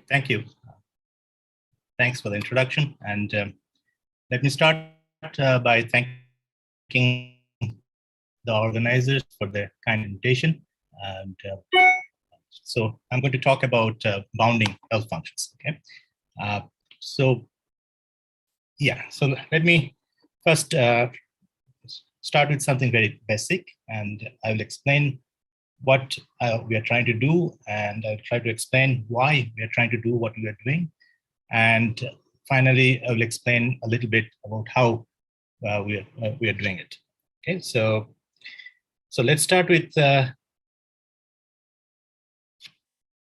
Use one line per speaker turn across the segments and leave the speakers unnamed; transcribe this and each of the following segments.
Thank you. Thanks for the introduction. And let me start by thanking the organizers for their kind invitation. And so I'm going to talk about bounding L functions. Okay. So let me first start with something very basic, and I will explain what we are trying to do, and I'll try to explain why we are trying to do what we are doing. And finally, I will explain a little bit about how we are doing it. Okay, so let's start with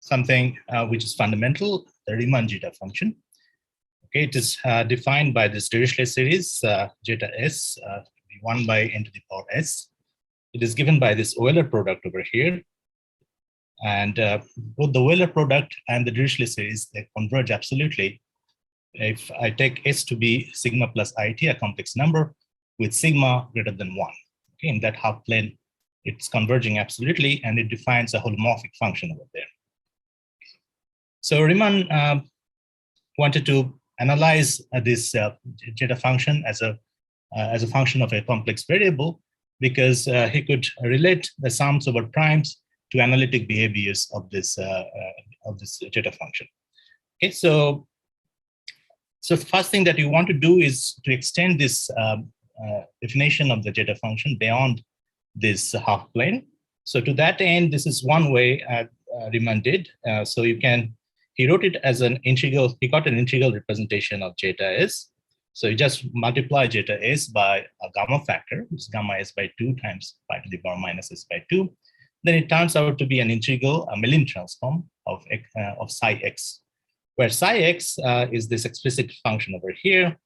something which is fundamental, the Riemann zeta function. Okay, it is defined by this Dirichlet series, zeta s, 1 by n to the power s. It is given by this Weyl product over here. And both the Weyl product and the Dirichlet series, they converge absolutely if I take S to be sigma plus IT, a complex number, with sigma greater than 1. Okay, in that half plane, it's converging absolutely, and it defines a holomorphic function over there. So Riemann wanted to analyze this zeta function as a function of a complex variable, because he could relate the sums over primes to analytic behaviors of this zeta function. Okay, so the first thing that you want to do is to extend this definition of the zeta function beyond this half plane. So to that end, this is one way Riemann did. So he wrote it as an integral. He got an integral representation of zeta s. So you just multiply zeta s by a gamma factor, which is gamma s by 2 times pi to the power minus s by 2. Then it turns out to be an integral, a Mellin transform of psi x, where psi x is this explicit function over here.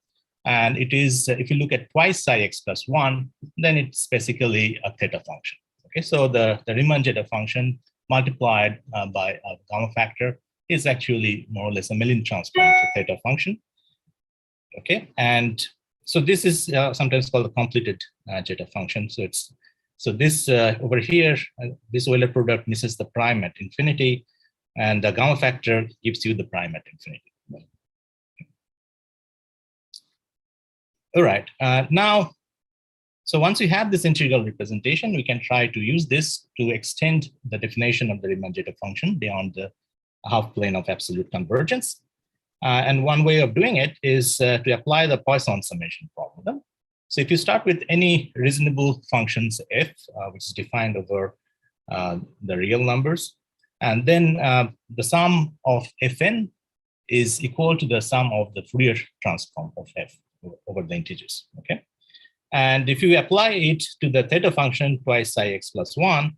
And it is, if you look at twice psi x plus 1, then it's basically a theta function. Okay, so the Riemann zeta function multiplied by a gamma factor is actually more or less a Mellin transform of a theta function. Okay, and so this is sometimes called the completed zeta function. So this over here, this Weyl product misses the prime at infinity, and the gamma factor gives you the prime at infinity. All right, now, so once we have this integral representation, we can try to use this to extend the definition of the Riemann zeta function beyond the half plane of absolute convergence. And one way of doing it is to apply the Poisson summation problem. So if you start with any reasonable functions f, which is defined over the real numbers, and then the sum of fn is equal to the sum of the Fourier transform of f over the integers. Okay, and if you apply it to the theta function twice psi x plus 1,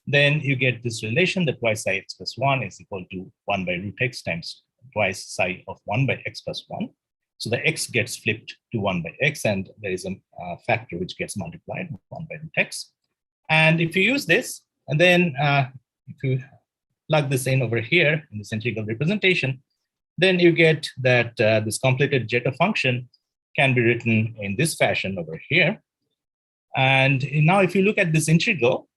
then you get this relation that twice psi x plus 1 is equal to 1 by root x times twice psi of 1 by x plus 1. So the x gets flipped to 1 by x, and there is a factor which gets multiplied with 1 by root x. And if you use this, and then if you plug this in over here in this integral representation, then you get that this completed zeta function can be written in this fashion over here. And now if you look at this integral,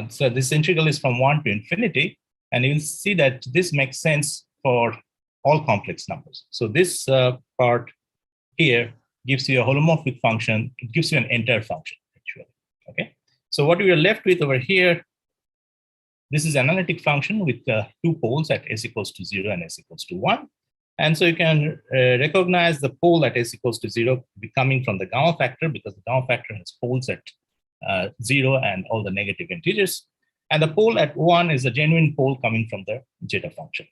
so this integral is from 1 to infinity, and you'll see that this makes sense for all complex numbers. So this part here gives you a holomorphic function. It gives you an entire function, actually. Okay. So what we are left with over here, this is an analytic function with 2 poles at s equals to 0 and s equals to 1. And so you can recognize the pole at s equals to 0 coming from the gamma factor, because the gamma factor has poles at 0 and all the negative integers. And the pole at 1 is a genuine pole coming from the zeta function.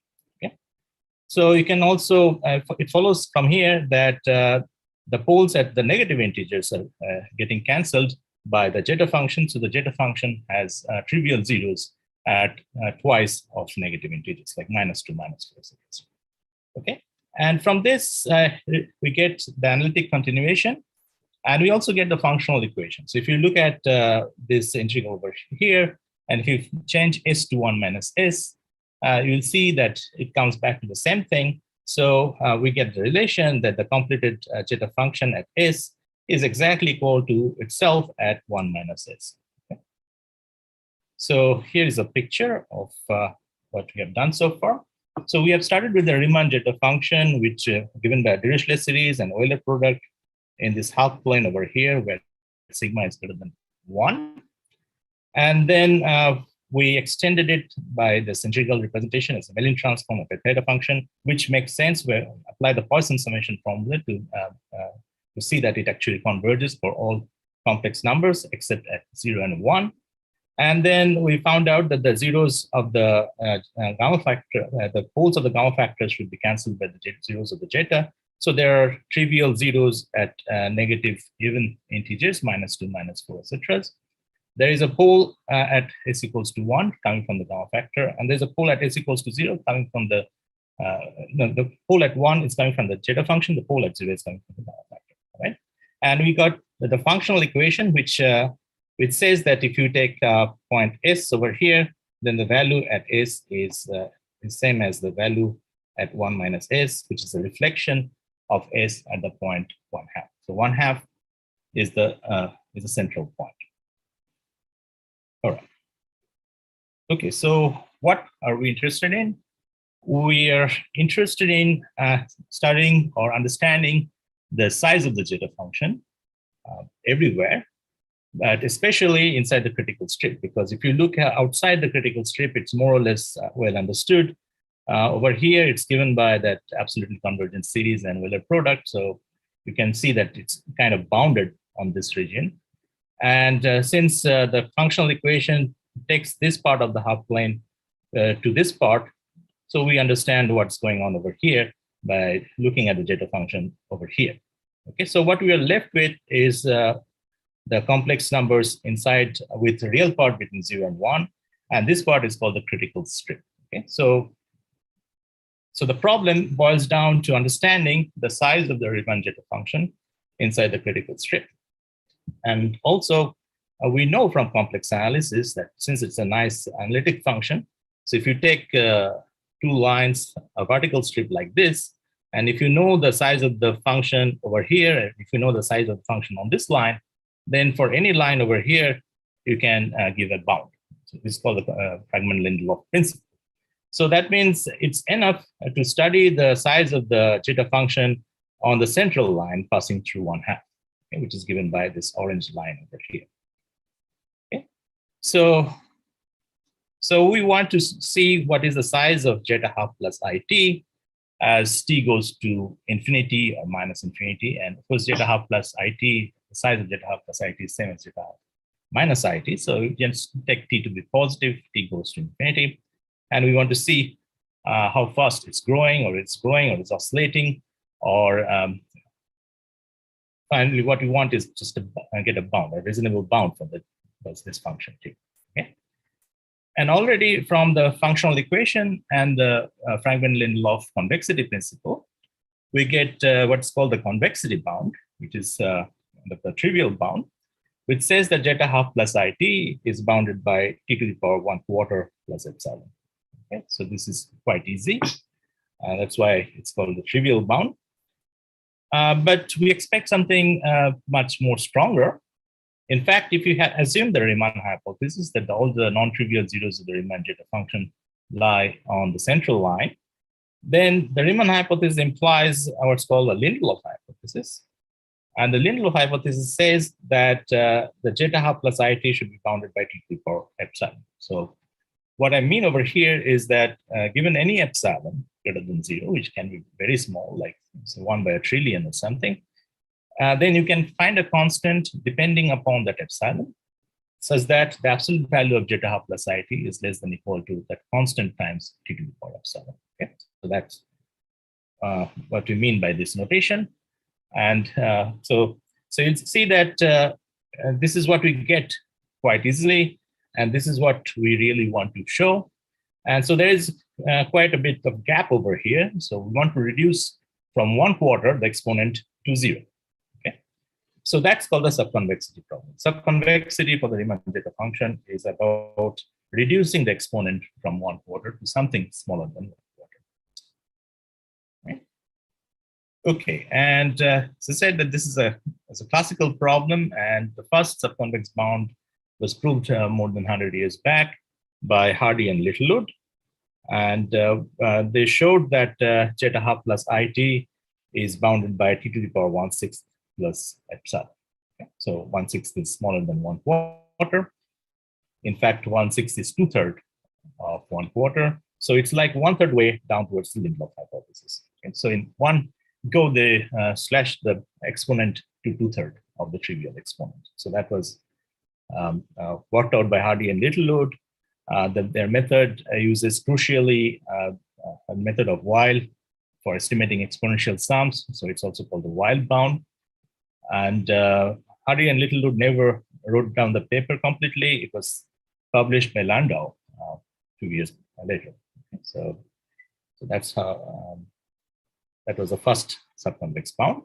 So you can also, it follows from here that the poles at the negative integers are getting canceled by the zeta function. So the zeta function has trivial zeros at twice of negative integers, like -2, -4. Okay, and from this, we get the analytic continuation, and we also get the functional equation. So if you look at this integral over here, and if you change s to 1 minus s, you'll see that it comes back to the same thing. So we get the relation that the completed zeta function at s is exactly equal to itself at 1 minus s. Okay. So here is a picture of what we have done so far. So we have started with the Riemann-Zeta function, which given by a Dirichlet series and Euler product in this half plane over here, where sigma is greater than 1. And then we extended it by this integral representation as a Mellin transform of a theta function, which makes sense where apply the Poisson summation formula to see that it actually converges for all complex numbers except at 0 and 1. And then we found out that the zeros of the gamma factor, the poles of the gamma factors should be cancelled by the zeros of the zeta. So there are trivial zeros at negative even integers, -2, -4, etc. There is a pole at s equals to 1 coming from the gamma factor, and there's a pole at s equals to 0 coming from the pole at 1 is coming from the zeta function, the pole at 0 is coming from the gamma factor, right? And we got the functional equation, which says that if you take point s over here, then the value at s is same as the value at 1 minus s, which is a reflection of s at the point 1/2. So 1/2 is the central point. All right. Okay, so what are we interested in? We are interested in studying or understanding the size of the zeta function everywhere, but especially inside the critical strip, because if you look outside the critical strip, it's more or less well understood. Over here, it's given by that absolutely convergent series and Weyl product, so you can see that it's kind of bounded on this region. And since the functional equation takes this part of the half plane to this part, so we understand what's going on over here by looking at the zeta function over here. Okay, so what we are left with is the complex numbers inside with the real part between 0 and 1, and this part is called the critical strip. Okay, so the problem boils down to understanding the size of the Riemann-Zeta function inside the critical strip. And also, we know from complex analysis that since it's a nice analytic function, so if you take 2 lines, a vertical strip like this, and if you know the size of the function over here, and if you know the size of the function on this line, then for any line over here, you can give a bound. So this is called the Fragment-Lindelof principle. So that means it's enough to study the size of the zeta function on the central line passing through 1/2. Okay, which is given by this orange line over here. Okay, so we want to see what is the size of zeta half plus it as t goes to infinity or minus infinity, and of course zeta half plus it, the size of zeta half plus it is same as zeta half minus it. So you just take t to be positive, t goes to infinity, and we want to see how fast it's growing, or it's oscillating, or finally, what we want is just to get a bound, a reasonable bound for this function t. Okay? And already from the functional equation and the Fragment-Lindelof convexity principle, we get what's called the convexity bound, which is the trivial bound, which says that zeta half plus it is bounded by t to the power 1/4 plus epsilon. Okay? So this is quite easy. That's why it's called the trivial bound. But we expect something much more stronger. In fact, if you assume the Riemann hypothesis that all the non-trivial zeros of the Riemann-Zeta function lie on the central line, then the Riemann hypothesis implies what's called a Lindelof hypothesis. And the Lindelof hypothesis says that the zeta half plus it should be bounded by t to the power epsilon. So what I mean over here is that given any epsilon greater than 0, which can be very small, like 1 by a trillion or something, then you can find a constant depending upon that epsilon, such that the absolute value of zeta half plus it is less than equal to that constant times t to the power epsilon. Okay? So that's what we mean by this notation. And so you'll see that this is what we get quite easily, and this is what we really want to show. And so there is quite a bit of gap over here. So we want to reduce from 1/4 the exponent to 0. Okay, so that's called the subconvexity problem. Subconvexity for the Riemann-Zeta function is about reducing the exponent from 1/4 to something smaller than 1/4. Okay, okay. And as I said, that this is a classical problem, and the first subconvex bound was proved more than 100 years back by Hardy and Littlewood. And they showed that zeta half plus IT is bounded by t to the power 1/6 plus epsilon. Okay? So 1/6 is smaller than 1/4. In fact, 1/6 is 2/3 of 1/4. So it's like 1/3 way down towards the Lindelof hypothesis. And so in one go, they slash the exponent to 2/3 of the trivial exponent. So that was worked out by Hardy and Littlewood. Their method uses crucially a method of Weyl for estimating exponential sums. So it's also called the Weyl bound. And Hardy and Littlewood never wrote down the paper completely. It was published by Landau 2 years later. Okay, so that's how that was the first subconvex bound.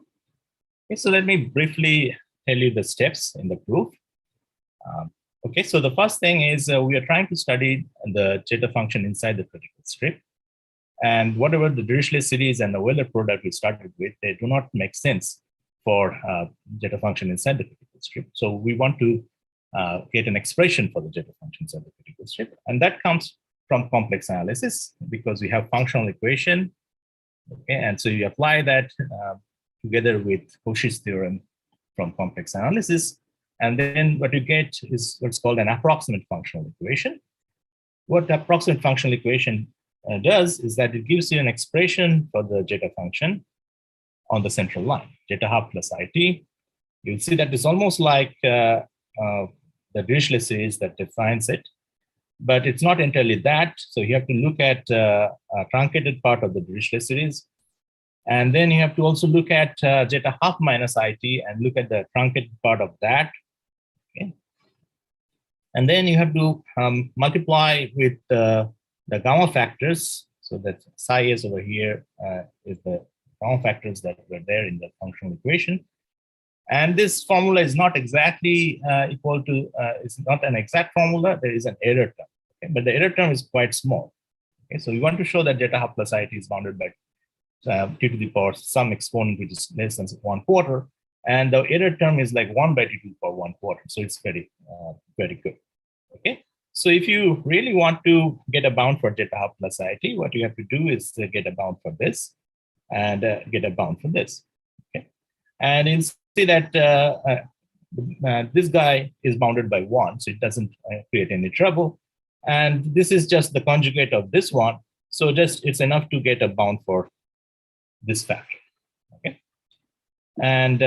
Okay, so let me briefly tell you the steps in the proof. Okay, so the first thing is we are trying to study the zeta function inside the critical strip. And whatever the Dirichlet series and the Weyl product we started with, they do not make sense for zeta function inside the critical strip. So we want to get an expression for the zeta function inside the critical strip. And that comes from complex analysis because we have functional equation. Okay, and so you apply that together with Cauchy's theorem from complex analysis. And then what you get is what's called an approximate functional equation. What the approximate functional equation does is that it gives you an expression for the zeta function on the central line, zeta half plus IT. You'll see that it's almost like the Dirichlet series that defines it, but it's not entirely that. So you have to look at a truncated part of the Dirichlet series. And then you have to also look at zeta half minus IT and look at the truncated part of that. Okay. And then you have to multiply with the gamma factors. So that psi s over here is the gamma factors that were there in the functional equation. And this formula is not exactly equal to, it's not an exact formula. There is an error term, okay? But the error term is quite small. Okay, so we want to show that zeta half plus IT is bounded by t to the power some exponent which is less than 1/4, and the error term is like 1 by t to the power 1/4. So it's very, very good. Okay, so if you really want to get a bound for zeta half plus IT, what you have to do is get a bound for this and get a bound for this. Okay, and you'll see that this guy is bounded by 1, so it doesn't create any trouble. And this is just the conjugate of this one. So just it's enough to get a bound for this factor. Okay, and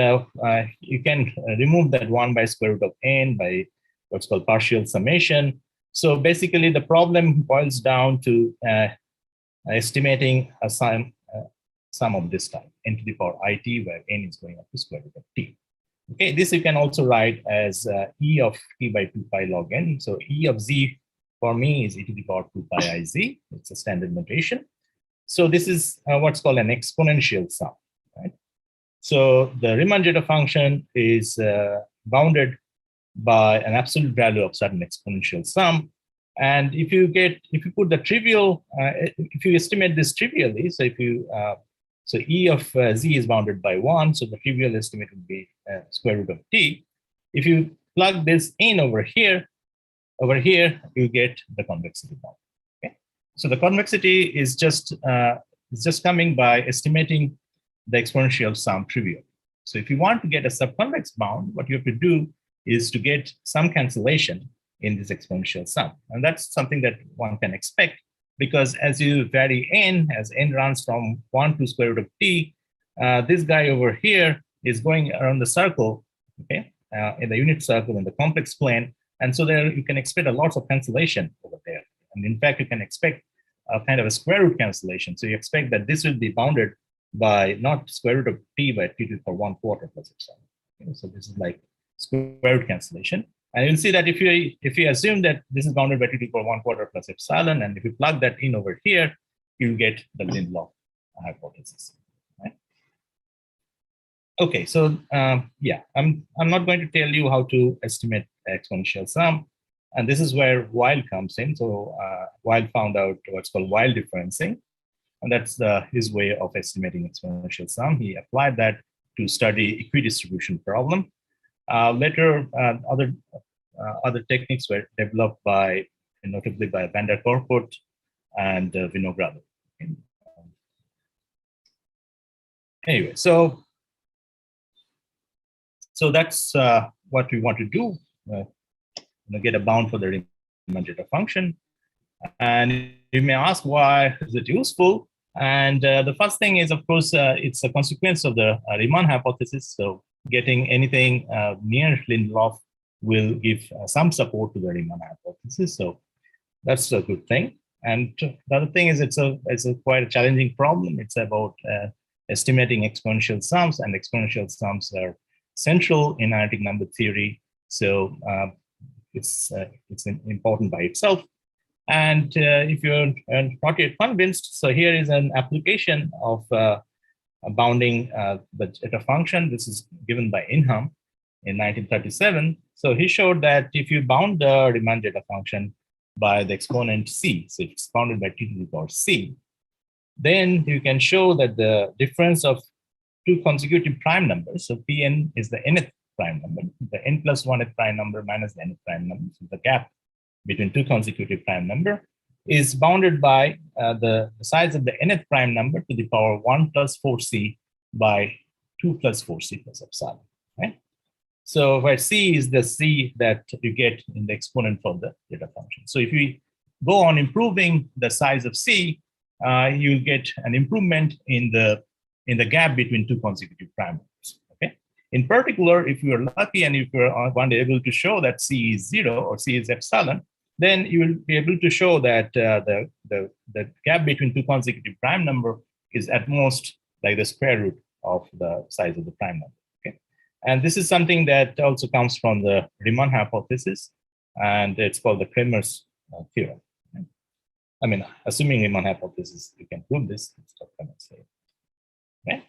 you can remove that 1 by square root of n by what's called partial summation. So basically, the problem boils down to estimating a sum of this type, n to the power it, where n is going up to square root of t. Okay, this you can also write as e of t by 2 pi log n. So e of z for me is e to the power 2 pi I z. It's a standard notation. So this is what's called an exponential sum, right? So the Riemann zeta function is bounded by an absolute value of certain exponential sum. And if you put the trivial, if you estimate this trivially, so if you, so e of z is bounded by 1, so the trivial estimate would be square root of t. If you plug this in over here, you get the convexity bound. Okay, so the convexity is just coming by estimating the exponential sum trivial. So if you want to get a subconvex bound, what you have to do is to get some cancellation in this exponential sum, and that's something that one can expect because as you vary n, as n runs from 1 to square root of t, this guy over here is going around the circle, okay, in the unit circle in the complex plane. And so there you can expect a lot of cancellation over there. And in fact, you can expect a kind of a square root cancellation. So you expect that this will be bounded by not square root of t by t to the power 1/4 plus epsilon. Okay, so this is like square root cancellation. And you'll see that if you assume that this is bounded by t to the power 1/4 plus epsilon, and if you plug that in over here, you'll get the Lindelof hypothesis. Right? Okay, so yeah, I'm not going to tell you how to estimate exponential sum, and this is where Weyl comes in. So Weyl found out what's called Weyl differencing, and that's his way of estimating exponential sum. He applied that to study equidistribution problem. Later, other techniques were developed by, notably by van der Corput and Vinograd. Anyway, so that's what we want to do. Get a bound for the Riemann zeta function. And you may ask, why is it useful? And the first thing is, of course, it's a consequence of the Riemann hypothesis. So getting anything near Lindelof will give some support to the Riemann hypothesis. So that's a good thing. And the other thing is, it's a quite a challenging problem. It's about estimating exponential sums, and exponential sums are central in analytic number theory. So it's important by itself. And if you're not yet convinced, so here is an application of bounding the zeta function. This is given by Ingham in 1937. So he showed that if you bound the Riemann zeta function by the exponent c, so it's bounded by t to the power c, then you can show that the difference of two consecutive prime numbers, so Pn is the nth prime number, the n plus 1th prime number minus the nth prime number, so the gap between two consecutive prime number is bounded by the size of the nth prime number to the power 1 plus 4c by 2 plus 4c plus epsilon, right? So where c is the c that you get in the exponent for the zeta function. So if we go on improving the size of c, you'll get an improvement in the gap between two consecutive prime numbers. Okay. In particular, if you are lucky and if you are able to show that c is 0 or c is epsilon, then you will be able to show that the gap between two consecutive prime number is at most like the square root of the size of the prime number. Okay. And this is something that also comes from the Riemann hypothesis, and it's called the Cramer's theorem. I mean, assuming Riemann hypothesis, you can prove this. Okay.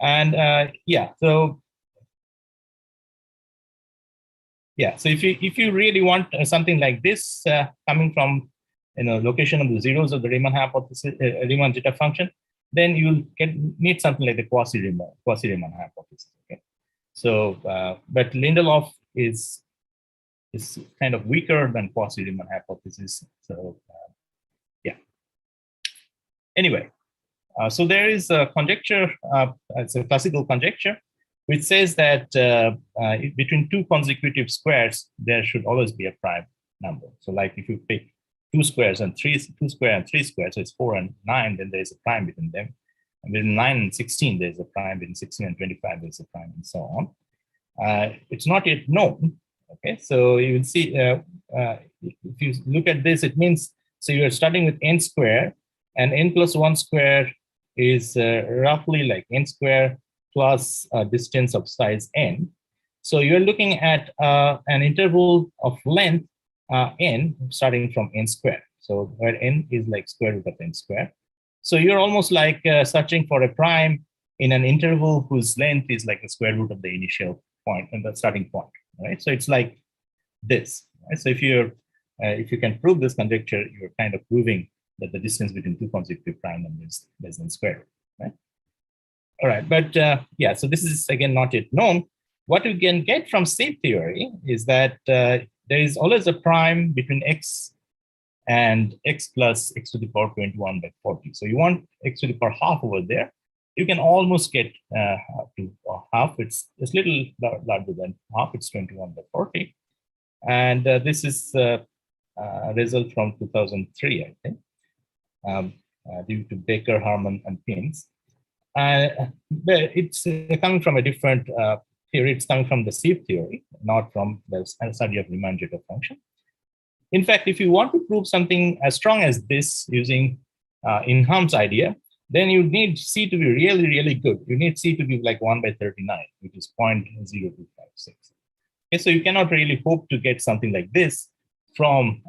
And yeah, so if you really want something like this coming from location of the zeros of the Riemann hypothesis, Riemann zeta function, then you'll need something like the quasi-Riemann hypothesis. Okay. So, but Lindelof is kind of weaker than quasi-Riemann hypothesis. So, yeah. Anyway, so there is a conjecture. It's a classical conjecture, which says that between two consecutive squares, there should always be a prime number. So like if you pick 2 squares and 3 squares, so it's 4 and 9, then there's a prime between them. And between 9 and 16, there's a prime. Between 16 and 25, there's a prime, and so on. It's not yet known. Okay, so you will see, if you look at this, it means, so you're starting with n square, and n plus 1 square is roughly like n square plus a distance of size n. So you're looking at an interval of length n starting from n square. So where n is like square root of n square. So you're almost like searching for a prime in an interval whose length is like the square root of the initial point and the starting point, right? So it's like this, right? So if you can prove this conjecture, you're kind of proving that the distance between two consecutive prime numbers is less than square root, right? All right, but yeah, so this is again not yet known. What we can get from shape theory is that there is always a prime between x and x plus x to the power 21 by 40. So you want x to the power half over there. You can almost get up to half. It's a little larger than half. It's 21 by 40. And this is a result from 2003, I think, due to Baker, Harman, and Pins. But it's coming from a different theory. It's coming from the shape theory, not from the study of Riemann zeta function. In fact, if you want to prove something as strong as this using Ingham's idea, then you need C to be really, really good. You need C to be like 1 by 39, which is 0.0256. Okay, so you cannot really hope to get something like this from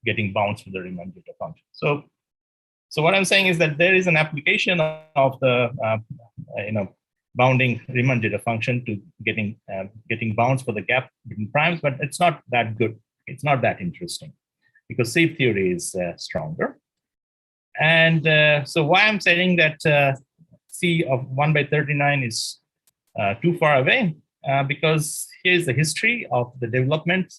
getting bounds with the Riemann zeta function. So what I'm saying is that there is an application of the bounding Riemann zeta function to getting bounds for the gap between primes, but it's not that good. It's not that interesting because shape theory is stronger. And so why I'm saying that C of 1 by 39 is too far away, because here's the history of the development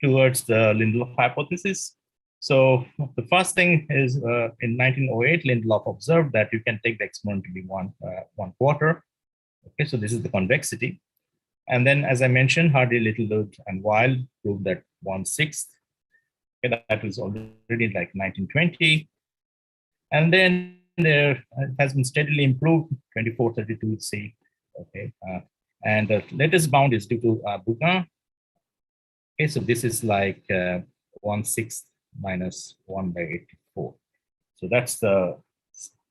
towards the Lindelof hypothesis. So the first thing is in 1908, Lindelof observed that you can take the exponent to be one quarter. Okay, so this is the convexity. And then, as I mentioned, Hardy-Littlewood and Weyl proved that 1/6. Okay, that was already like 1920. And then there has been steadily improved, 2432C. Okay, and the latest bound is due to Burgess. Okay, so this is like 1/6 minus 1/84. So that's the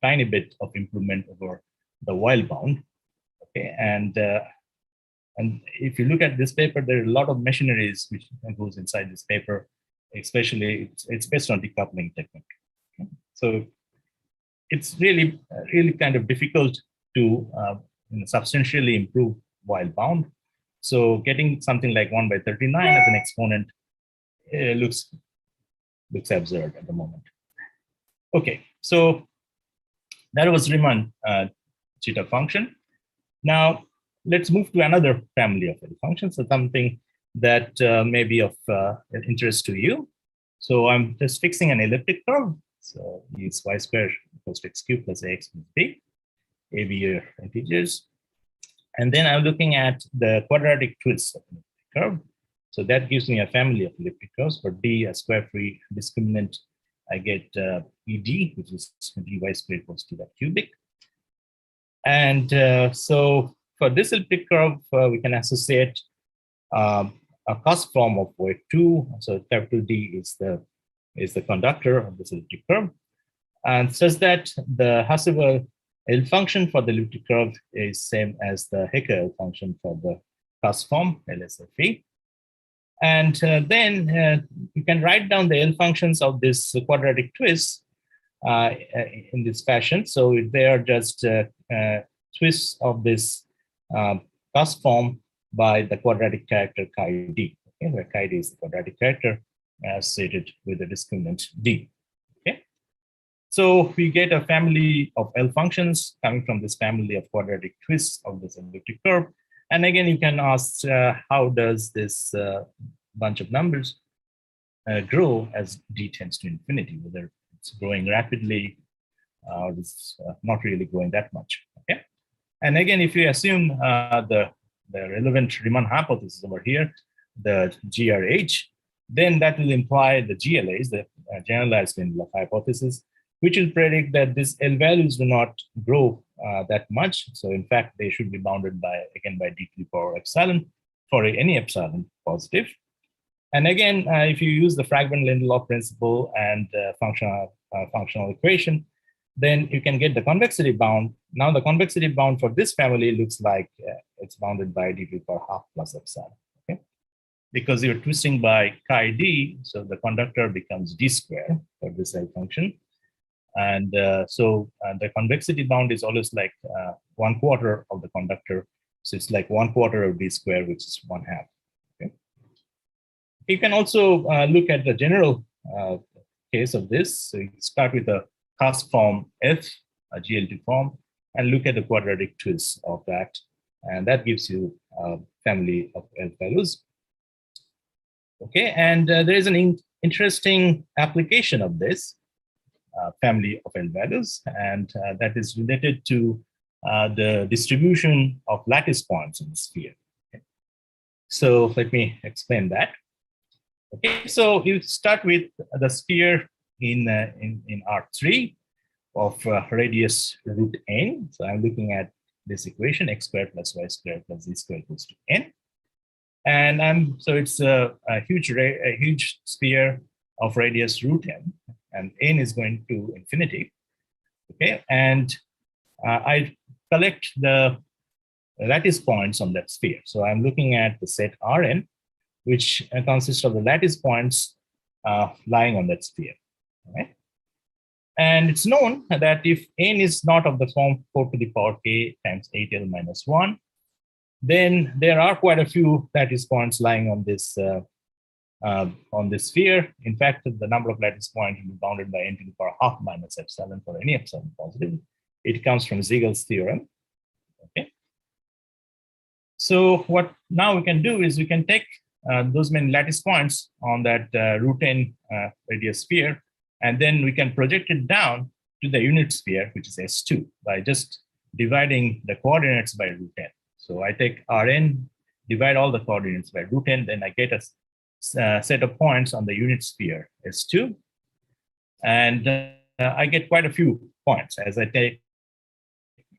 tiny bit of improvement over the Weyl bound. Okay, and if you look at this paper, there are a lot of machineries which goes inside this paper, especially it's based on decoupling technique. Okay? So it's really kind of difficult to substantially improve Weyl bound. So getting something like 1/39 as an exponent looks absurd at the moment. Okay, so that was Riemann zeta function. Now let's move to another family of L functions, so something that may be of interest to you. So I'm just fixing an elliptic curve. So use y squared equals to x cubed plus ax plus b, a, b are integers. And then I'm looking at the quadratic twist of an elliptic curve. So that gives me a family of elliptic curves. For d, a square-free discriminant, I get ed, which is dy squared equals to the cubic. And so for this elliptic curve, we can associate a cusp form of where 2. So capital D is the conductor of this elliptic curve, and such that the Hasselbalch L function for the elliptic curve is same as the Hecker L function for the cusp form LSFE. And then you can write down the L functions of this quadratic twist in this fashion. So they are just twists of this cusp form by the quadratic character chi d, okay, where chi d is the quadratic character associated with the discriminant d. Okay, so we get a family of L functions coming from this family of quadratic twists of this elliptic curve. And again, you can ask how does this bunch of numbers grow as d tends to infinity, whether it's growing rapidly or it's not really growing that much. Okay, and again, if you assume the relevant Riemann hypothesis over here, the GRH, then that will imply the GLAs, the generalized Lindelof hypothesis, which will predict that these L values do not grow that much. So in fact, they should be bounded by, again, by d to the power epsilon for any epsilon positive. And again, if you use the fragment Lindelof principle and functional equation, then you can get the convexity bound. Now the convexity bound for this family looks like it's bounded by d to the power half plus epsilon. Okay, because you're twisting by chi d, so the conductor becomes d squared for this L function. And so the convexity bound is always like 1/4 of the conductor. So it's like 1/4 of d squared, which is 1/2. Okay. You can also look at the general case of this. So you start with a cusp form F, a GL2 form, and look at the quadratic twist of that. And that gives you a family of L values. Okay, and there is an interesting application of this family of L values, and that is related to the distribution of lattice points in the sphere. Okay. So let me explain that. Okay, so you start with the sphere in R3 of radius root n. So I'm looking at this equation, x squared plus y squared plus z squared equals to n. And so it's a huge sphere of radius root n, and n is going to infinity. Okay, and I collect the lattice points on that sphere. So I'm looking at the set Rn, which consists of the lattice points lying on that sphere. Right? And it's known that if n is not of the form 4 to the power k times 8l minus 1, then there are quite a few lattice points lying on this sphere. In fact, the number of lattice points will be bounded by n to the power half minus epsilon for any epsilon positive. It comes from Ziegel's theorem. Okay. So what now we can do is we can take those many lattice points on that root n radius sphere, and then we can project it down to the unit sphere, which is S2, by just dividing the coordinates by root n. So I take Rn, divide all the coordinates by root n, then I get a set of points on the unit sphere S2, and I get quite a few points. As I take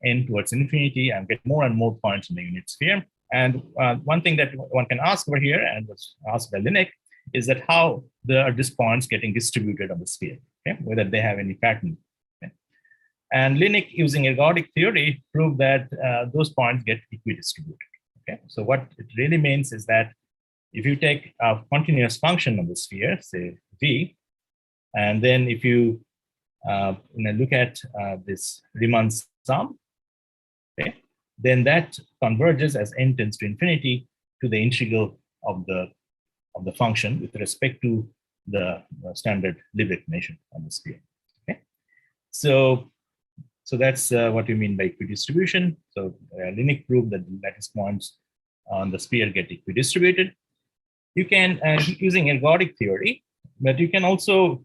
n towards infinity, I get more and more points in the unit sphere. And one thing that one can ask over here, and was asked by Linux, is that how are these points getting distributed on the sphere, okay? Whether they have any pattern. Okay? And Linux, using ergodic theory, proved that those points get equidistributed. Okay, so what it really means is that if you take a continuous function of the sphere, say v, and then if you look at this Riemann sum, okay, then that converges as n tends to infinity to the integral of the function with respect to the standard Libet measure on the sphere. Okay, so that's what we mean by equidistribution. So Linux proved that the lattice points on the sphere get equidistributed. You can using ergodic theory, but you can also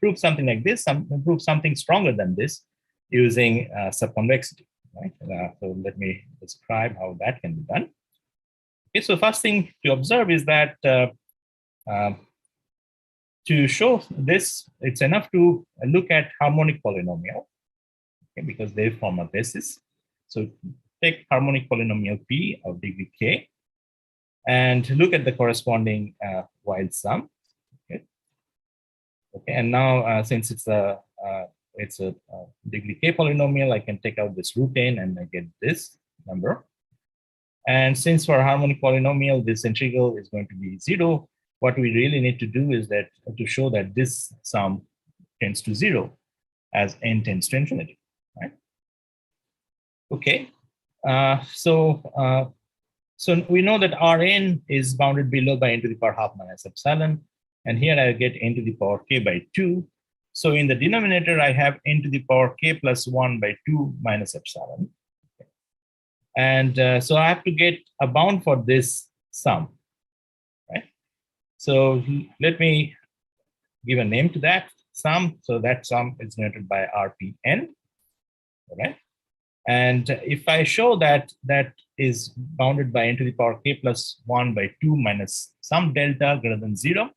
prove something like this, prove something stronger than this using subconvexity. Right? So let me describe how that can be done. Okay, so first thing to observe is that to show this, it's enough to look at harmonic polynomial, okay, because they form a basis. So take harmonic polynomial P of degree K and look at the corresponding Weyl sum. Okay, and now since it's a degree K polynomial, I can take out this root n and I get this number. And since for a harmonic polynomial, this integral is going to be 0, what we really need to do is that to show that this sum tends to 0 as n tends to infinity, right? Okay, so we know that Rn is bounded below by n to the power half minus epsilon, and here I get n to the power k by 2. So in the denominator, I have n to the power k plus 1 by 2 minus epsilon. And so I have to get a bound for this sum, right? So let me give a name to that sum. So that sum is denoted by Rpn, right? And if I show that that is bounded by n to the power k plus 1 by 2 minus some delta greater than 0,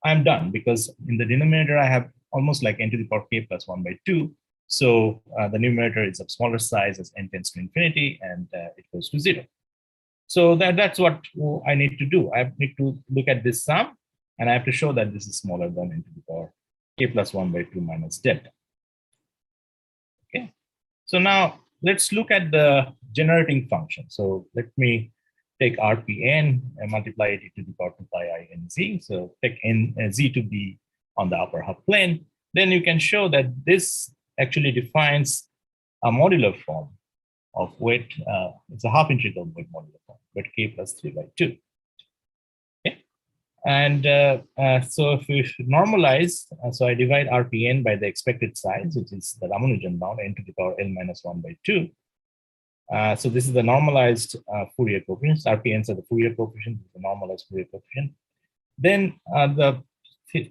I'm done, because in the denominator, I have almost like n to the power k plus 1 by 2. So the numerator is of smaller size as n tends to infinity, and it goes to 0. So that's what I need to do. I need to look at this sum, and I have to show that this is smaller than n to the power k plus 1 by 2 minus delta. Okay. So now let's look at the generating function. So let me take Rpn and multiply it to the power 2 pi I n z. So take z to be on the upper half plane. Then you can show that this actually defines a modular form of weight. It's a half integral weight modular form, weight k plus 3 by 2. Okay. And so if we normalize, so I divide Rpn by the expected size, which is the Ramanujan bound, n to the power n minus 1 by 2. So this is the normalized Fourier coefficients. RPNs are the Fourier coefficient, the normalized Fourier coefficient. Then the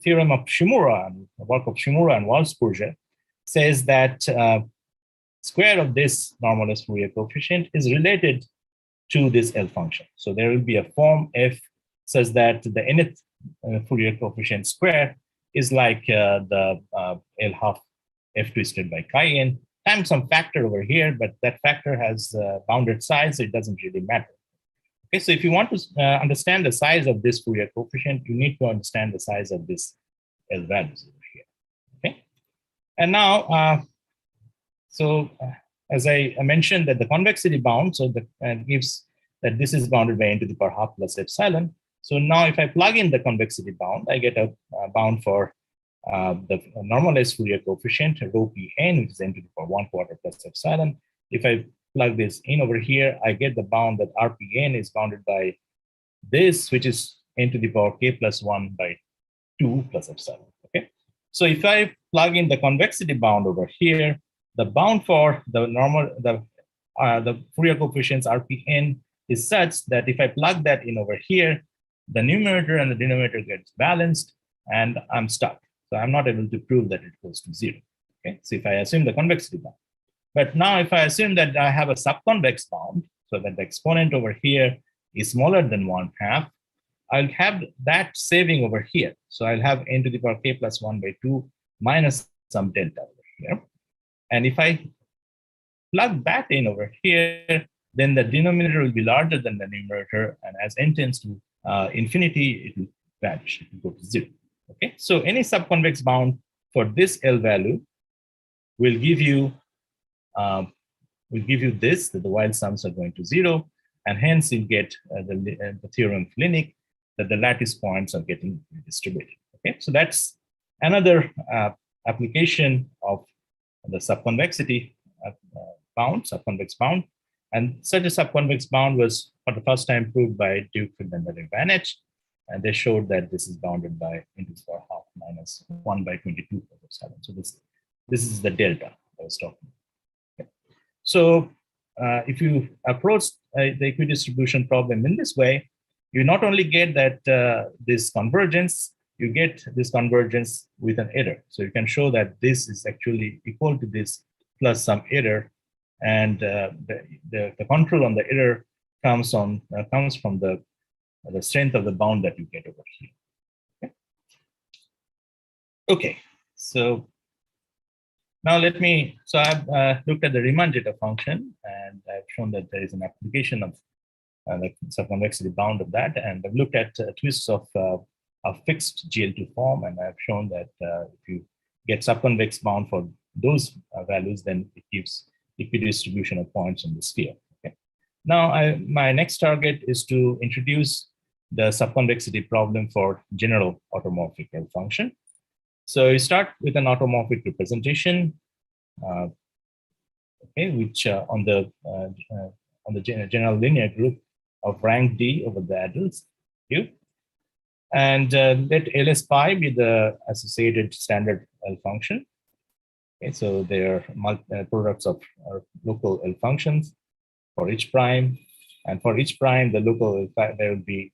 theorem of Shimura, and the work of Shimura and Walspurger, says that square of this normalized Fourier coefficient is related to this L function. So there will be a form f such that the nth Fourier coefficient square is like the L half f twisted by chi n times some factor over here, but that factor has bounded size, so it doesn't really matter. Okay, so if you want to understand the size of this Fourier coefficient, you need to understand the size of this L values over here. Okay, and now, as I mentioned, that the convexity bound, so that gives that this is bounded by n to the power half plus epsilon. So now, if I plug in the convexity bound, I get a bound for the normalized Fourier coefficient, rho pn, which is n to the power 1/4 plus epsilon. If I plug this in over here, I get the bound that Rpn is bounded by this, which is n to the power k plus 1 by 2 plus epsilon. Okay. So if I plug in the convexity bound over here, the bound for the Fourier coefficients Rpn is such that if I plug that in over here, the numerator and the denominator gets balanced, and I'm stuck. So I'm not able to prove that it goes to 0. Okay, so if I assume the convexity bound. But now if I assume that I have a subconvex bound, so that the exponent over here is smaller than 1/2, I'll have that saving over here. So I'll have n to the power k plus 1/2 minus some delta over here. And if I plug that in over here, then the denominator will be larger than the numerator. And as n tends to infinity, it will vanish, it will go to 0. Okay, so any subconvex bound for this L value will give you this, that the Weyl sums are going to 0, and hence you get the theorem of Linnik, that the lattice points are getting distributed. Okay, so that's another application of the subconvexity bound, subconvex bound. And such a subconvex bound was for the first time proved by Duke, and Vanich, and they showed that this is bounded by n to the power half minus 1/22/7. So this is the delta I was talking about. Okay. So if you approach the equidistribution problem in this way, you not only get that this convergence, you get this convergence with an error. So you can show that this is actually equal to this plus some error, and the control on the error comes from the strength of the bound that you get over here. Okay, so now so I've looked at the Riemann-Zeta function, and I've shown that there is an application of the subconvexity bound of that, and I've looked at twists of a fixed GL2 form, and I've shown that if you get subconvex bound for those values, then it gives equidistribution of points in the sphere. Okay. Now, my next target is to introduce the subconvexity problem for general automorphic L-function. So you start with an automorphic representation, okay, which on the general linear group of rank D over the address Q, and let LS pi be the associated standard L function. Okay, so they are products of local L functions for each prime, and for each prime, the local there will be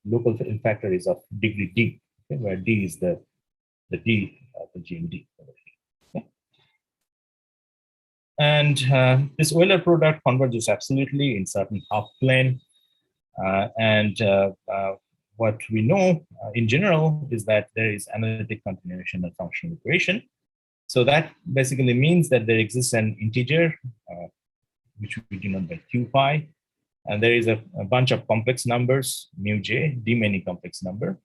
local L factor is of degree D, okay, where D is the D of the GMD. Okay. And this Euler product converges absolutely in certain half plane, and what we know in general is that there is analytic continuation of functional equation. So that basically means that there exists an integer, which we denote by q pi, and there is a bunch of complex numbers, mu j, d many complex number,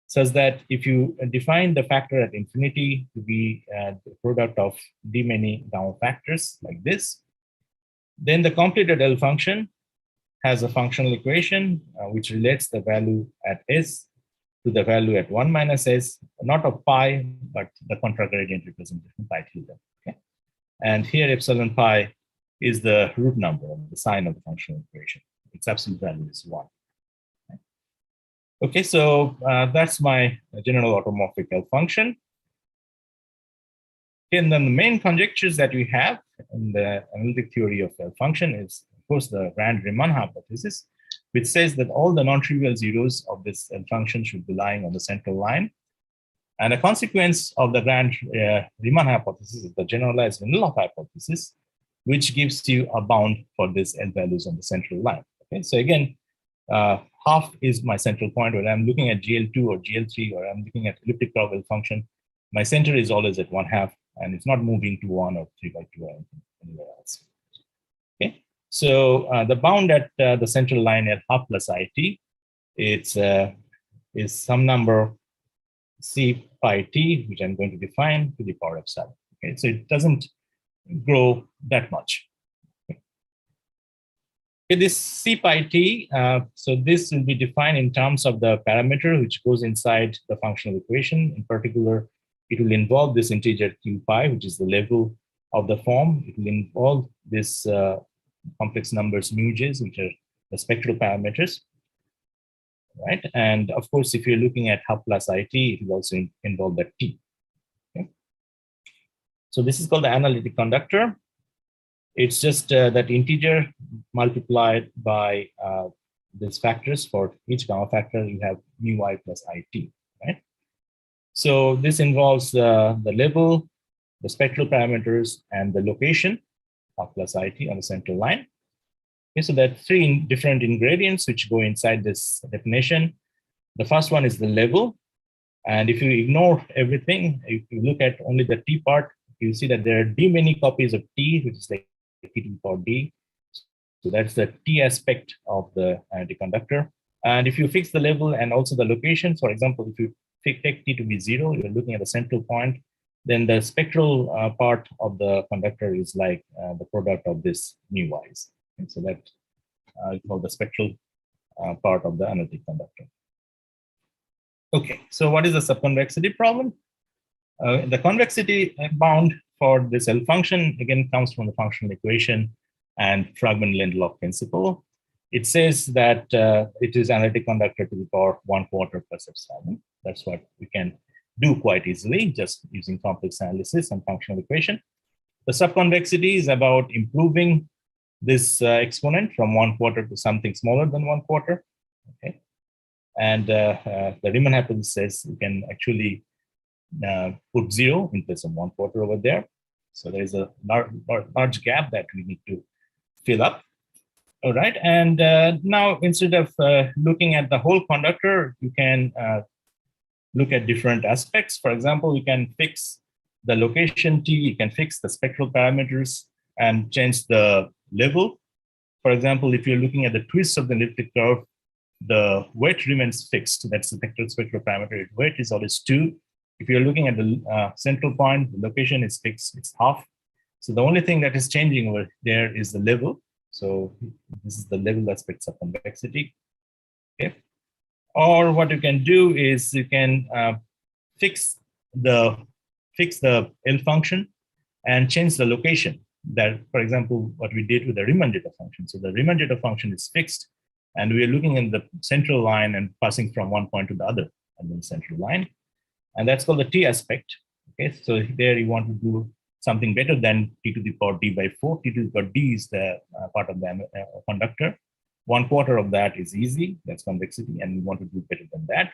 such that if you define the factor at infinity to be the product of d many gamma factors like this, then the completed L function has a functional equation which relates the value at s to the value at 1 minus s, not of pi, but the contragradient representation pi theta. Okay? And here epsilon pi is the root number of the sign of the functional equation. Its absolute value is 1. Okay, so that's my general automorphic L function. And then the main conjectures that we have in the analytic theory of L function is, of course, the Rand-Riemann hypothesis, which says that all the non-trivial zeros of this L function should be lying on the central line. And a consequence of the Rand-Riemann hypothesis is the generalized vanilla hypothesis, which gives you a bound for this L values on the central line. Okay, so again, half is my central point. When I'm looking at GL2 or GL3, or I'm looking at elliptic curve L function, my center is always at 1/2, and it's not moving to 1 or 3/2 or anything anywhere else. Okay, so the bound at the central line at half plus IT, it's is some number c pi t, which I'm going to define to the power epsilon. Okay, so it doesn't grow that much. Okay, this c pi t, so this will be defined in terms of the parameter which goes inside the functional equation. In particular, it will involve this integer q pi, which is the level of the form. It will involve this complex numbers mu j's, which are the spectral parameters, right? And of course, if you're looking at half plus IT, it will also involve the t. Okay? So this is called the analytic conductor. It's just that integer multiplied by these factors for each gamma factor, you have mu I plus IT, right? So this involves the level, the spectral parameters, and the location of plus IT on the central line. Okay, so there are three different ingredients which go inside this definition. The first one is the level. And if you ignore everything, if you look at only the T part, you see that there are d many copies of T, which is like T to the power D. So that's the T aspect of the anticonductor. And if you fix the level and also the location, for example, if you take T to be 0, you're looking at the central point, then the spectral part of the conductor is like the product of this mu i's. And so that is called the spectral part of the analytic conductor. Okay, so what is the subconvexity problem? The convexity bound for this L function again comes from the functional equation and fragment-Lindelof principle. It says that it is analytic conductor to the power 1/4 plus epsilon. That's what we can do quite easily just using complex analysis and functional equation. The subconvexity is about improving this exponent from 1/4 to something smaller than 1/4. Okay, and the Riemann hypothesis says you can actually put 0 in place of 1/4 over there. So there is a large gap that we need to fill up. All right, and now instead of looking at the whole conductor, you can look at different aspects. For example, you can fix the location T, you can fix the spectral parameters and change the level. For example, if you're looking at the twist of the elliptic curve, the weight remains fixed. That's the spectral parameter. Weight is always 2. If you're looking at the central point, the location is fixed, it's half. So the only thing that is changing over there is the level. So this is the level aspect of convexity. Okay. Or what you can do is you can fix the L function and change the location. That, for example, what we did with the Riemann zeta function. So the Riemann zeta function is fixed, and we are looking in the central line and passing from one point to the other and then central line. And that's called the T aspect. Okay, so there you want to do something better than T to the power D by 4. T to the power D is the part of the conductor. 1/4 of that is easy, that's convexity, and you want to do better than that.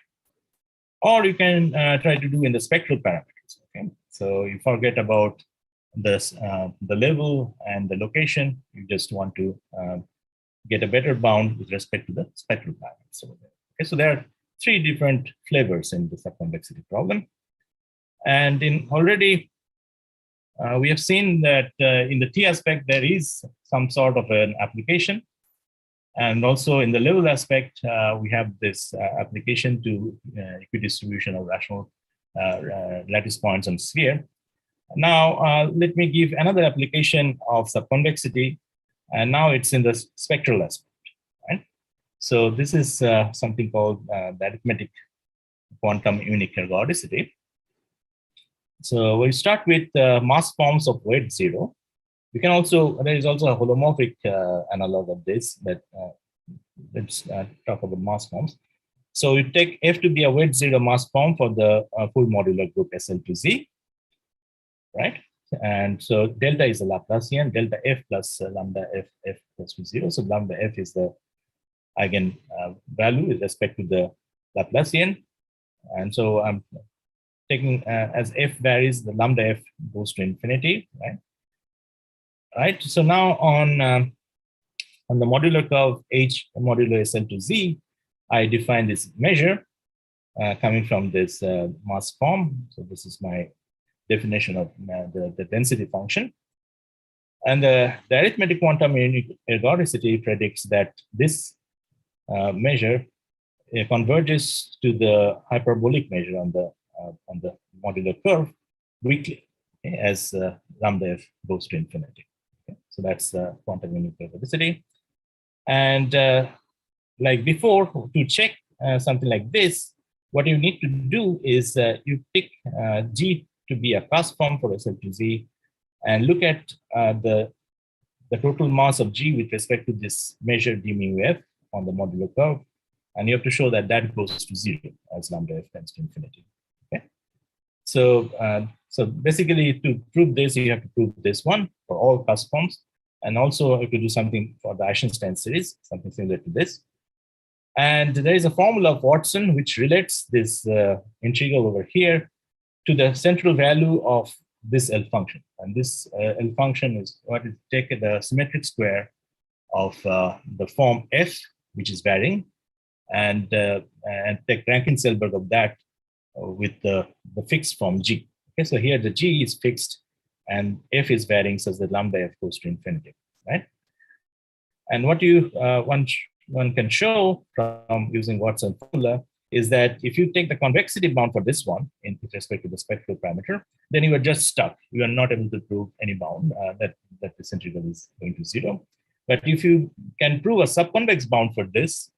Or you can try to do in the spectral parameters. Okay, so you forget about this, the level and the location. You just want to get a better bound with respect to the spectral parameters over there. Okay, so there are 3 different flavors in the subconvexity problem. And in already, we have seen that in the T aspect, there is some sort of an application. And also in the level aspect, we have this application to equidistribution of rational lattice points on sphere. Now, let me give another application of subconvexity. And now it's in the spectral aspect. Right? So this is something called the arithmetic quantum unique ergodicity. So we start with mass forms of weight 0. We can also, there is also a holomorphic analog of this, but let's talk about mass forms. So we take F to be a weight 0 mass form for the full modular group SL to Z, right? And so delta is a Laplacian, delta F plus lambda F plus to 0. So lambda F is the eigen value with respect to the Laplacian. And so I'm taking as F varies, the lambda F goes to infinity, right? Right. So now on the modular curve H modulo SL to Z, I define this measure coming from this mass form. So this is my definition of the density function. And the arithmetic quantum unique ergodicity predicts that this measure converges to the hyperbolic measure on the modular curve weakly, okay, as lambda F goes to infinity. Okay. So that's quantum unique ergodicity. And like before, to check something like this, what you need to do is you pick G to be a class form for SL to Z and look at the total mass of G with respect to this measure d mu F on the modular curve. And you have to show that that goes to 0 as lambda F tends to infinity. Okay. So, so basically to prove this, you have to prove this one for all class forms. And also you have to do something for the Eisenstein series, something similar to this. And there is a formula of Watson which relates this integral over here to the central value of this L function. And this L function is what is take the symmetric square of the form f, which is varying, and take Rankin-Selberg of that with the fixed form g. Okay, so here the g is fixed and f is varying such that lambda f goes to infinity, right? And what one can show from using Watson formula is that if you take the convexity bound for this one with respect to the spectral parameter, then you are just stuck. You are not able to prove any bound that this integral is going to 0. But if you can prove a subconvex bound for this,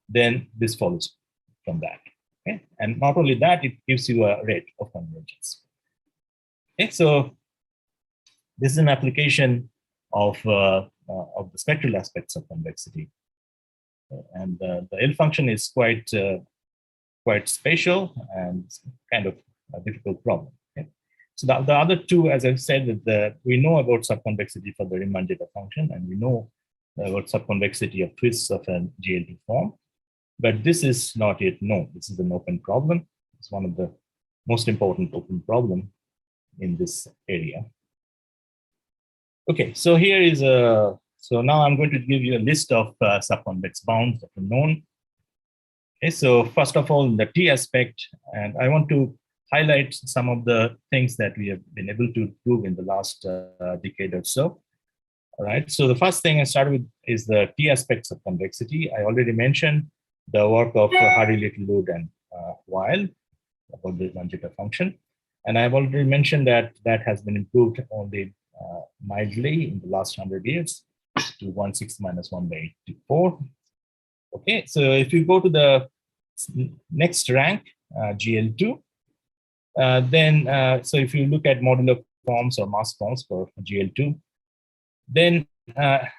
then this follows from that. Okay? And not only that, it gives you a rate of convergence. Okay, so this is an application of the spectral aspects of convexity. And the L function is quite spatial and kind of a difficult problem. Okay? So the other two, as I've said, that we know about subconvexity for the Riemann-Zeta function, and we know about subconvexity of twists of an GL2 form. But this is not yet known. This is an open problem. It's one of the most important open problem in this area. Okay, so here is a, so now I'm going to give you a list of subconvex bounds that are known. Okay, so first of all, the T aspect, and I want to highlight some of the things that we have been able to prove in the last decade or so. All right, so the first thing I started with is the T aspects of convexity. I already mentioned the work of Hardy-Littlewood and Weyl about the Riemann-Zeta function. And I've already mentioned that that has been improved only mildly in the last 100 years to 1/6 minus 1/84. Okay, so if you go to the next rank, GL2, then so if you look at modular forms or mass forms for GL2, then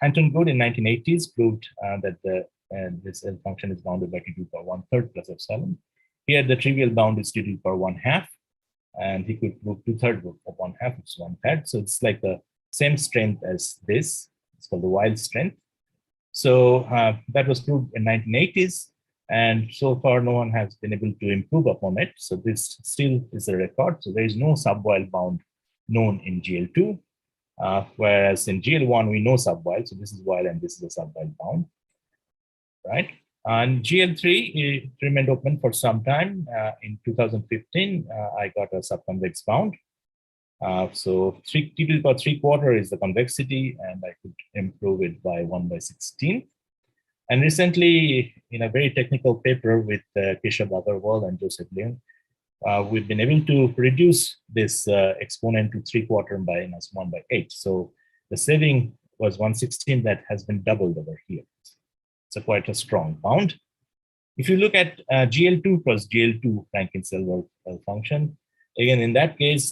Anton Good in 1980s proved that this L function is bounded by t to the power 1/3 plus epsilon. Here the trivial bound is t to the power 1/2, and he could prove 2/3 of 1/2, which is 1/3. So it's like the same strength as this. It's called the Weyl strength. So that was proved in 1980s, and so far no one has been able to improve upon it. So this still is a record. So there is no sub-Weyl bound known in GL2, whereas in GL1 we know sub-Weyl. So this is Weyl and this is a sub-Weyl bound, right? And GL3 it remained open for some time. In 2015, I got a subconvex bound. So t to the power 3/4 is the convexity, and I could improve it by 1/16. And recently, in a very technical paper with Keshav Agarwal and Joseph Leung, we've been able to reduce this exponent to 3/4 by -1/8. So the saving was 1/16 that has been doubled over here. It's quite a strong bound. If you look at GL2 plus GL2 Rankin-Selberg function, again, in that case,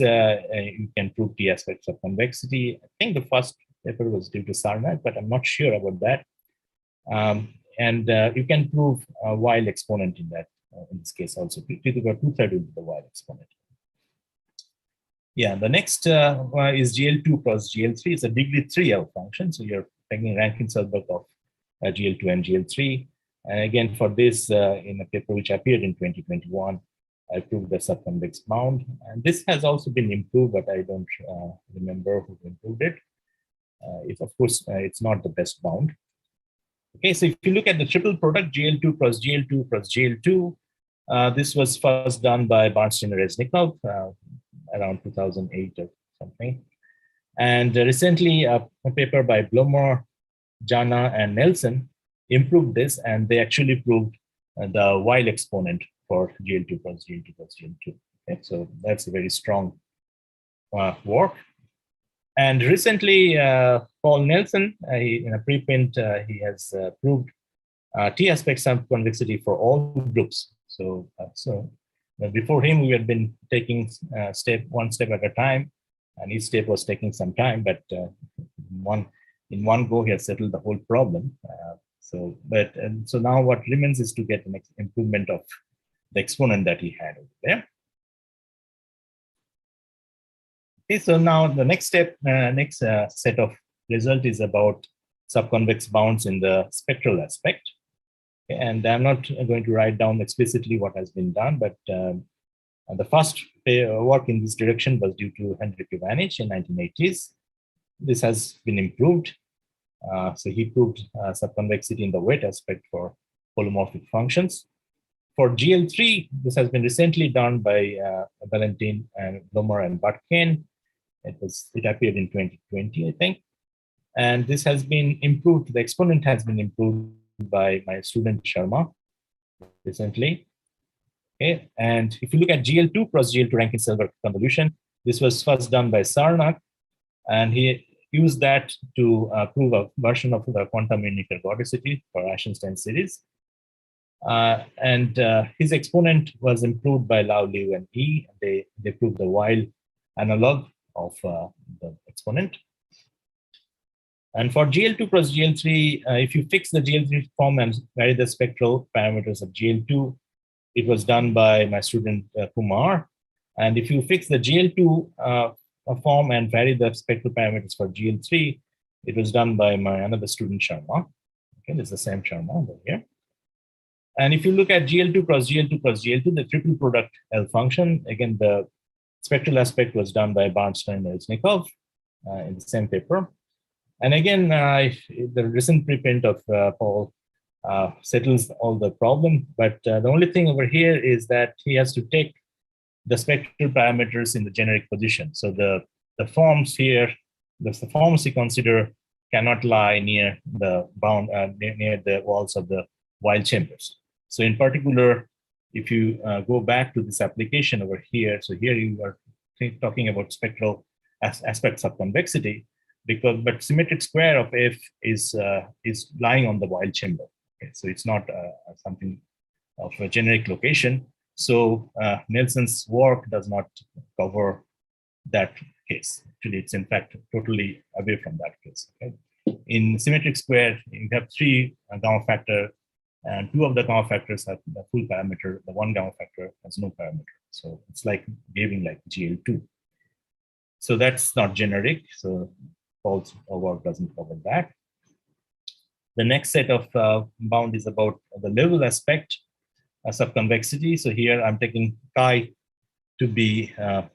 you can prove T aspects of convexity. I think the first paper was due to Somnath, but I'm not sure about that. And you can prove a Weyl exponent in that, in this case also. T to the power 2/3 will be the Weyl exponent. Yeah, the next is GL2 plus GL3. It's a degree 3 L function. So you're taking Rankin-Selberg of GL2 and GL3. And again, for this, in a paper which appeared in 2021, I proved the subconvex bound. And this has also been improved, but I don't remember who improved it. Of course, it's not the best bound. Okay, so if you look at the triple product, GL2 plus GL2 plus GL2, this was first done by Bernstein and Reznikov around 2008 or something. And recently, a paper by Blomer, Jana, and Nelson improved this, and they actually proved the Weyl exponent for GL2 plus GL2 plus GL2. Okay, so that's a very strong work. And recently, Paul Nelson, in a preprint, he has proved T aspect subconvexity for all groups. So, before him, we had been taking one step at a time, and each step was taking some time, but in one go, he has settled the whole problem. So now what remains is to get an improvement of the exponent that he had over there. Okay, so now the next step, set of result is about subconvex bounds in the spectral aspect. And I'm not going to write down explicitly what has been done, but the first work in this direction was due to Henrik Ivanich in 1980s. This has been improved. So he proved subconvexity in the weight aspect for holomorphic functions. For GL3, this has been recently done by Valentin and Lomer and Butkin. It appeared in 2020, I think. And this has been improved. The exponent has been improved by my student Sharma recently. Okay. And if you look at GL2 cross GL2 Rankin-Selberg convolution, this was first done by Sarnak, and he used that to prove a version of the quantum unique ergodicity for Eisenstein series. And his exponent was improved by Lau, Liu, and Yi. They proved the Weyl analog of the exponent. And for GL2 cross GL3, if you fix the GL3 form and vary the spectral parameters of GL2, it was done by my student Kumar. And if you fix the GL2 form and vary the spectral parameters for GL3, it was done by my another student Sharma. Okay, this is the same Sharma over here. And if you look at GL2 cross GL2 cross GL2, the triple product L function, again, the spectral aspect was done by Bernstein and Elznikov in the same paper. And again, the recent preprint of Paul settles all the problem. But the only thing over here is that he has to take the spectral parameters in the generic position. So the forms here, the forms he consider cannot lie near the bound, near the walls of the Weyl chambers. So in particular, if you go back to this application over here, so here you are talking about spectral aspects of convexity, but symmetric square of F is lying on the Weyl chamber. Okay, so it's not something of a generic location. So Nelson's work does not cover that case. Actually, it's in fact totally away from that case. Okay? In symmetric square, you have three gamma factor, and two of the gamma factors have the full parameter. The one gamma factor has no parameter. So it's like behaving like GL2. So that's not generic. So Paul's work doesn't cover that. The next set of bound is about the level aspect subconvexity. So here I'm taking chi to be a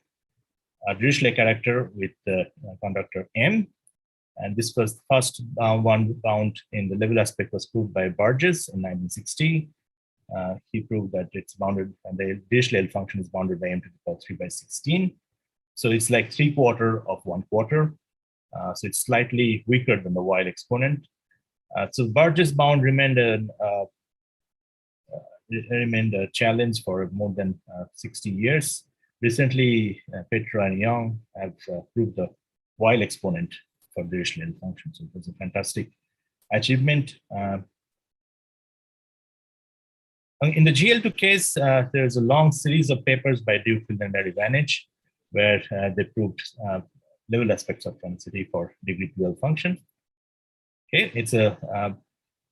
Dirichlet character with the conductor M. And this was the first one bound in the level aspect was proved by Burgess in 1960. He proved that it's bounded, and the Dirichlet function is bounded by m to the power 3 by 16. So it's like 3/4 of 1/4. So it's slightly weaker than the Weyl exponent. So Burgess bound remained a challenge for more than 60 years. Recently, Petra and Young have proved the Weyl exponent for the Dirichlet function. So it was a fantastic achievement. In the GL2 case, there's a long series of papers by Duffield and Ivanich where they proved level aspects of convexity for degree 12 function. Okay, it's a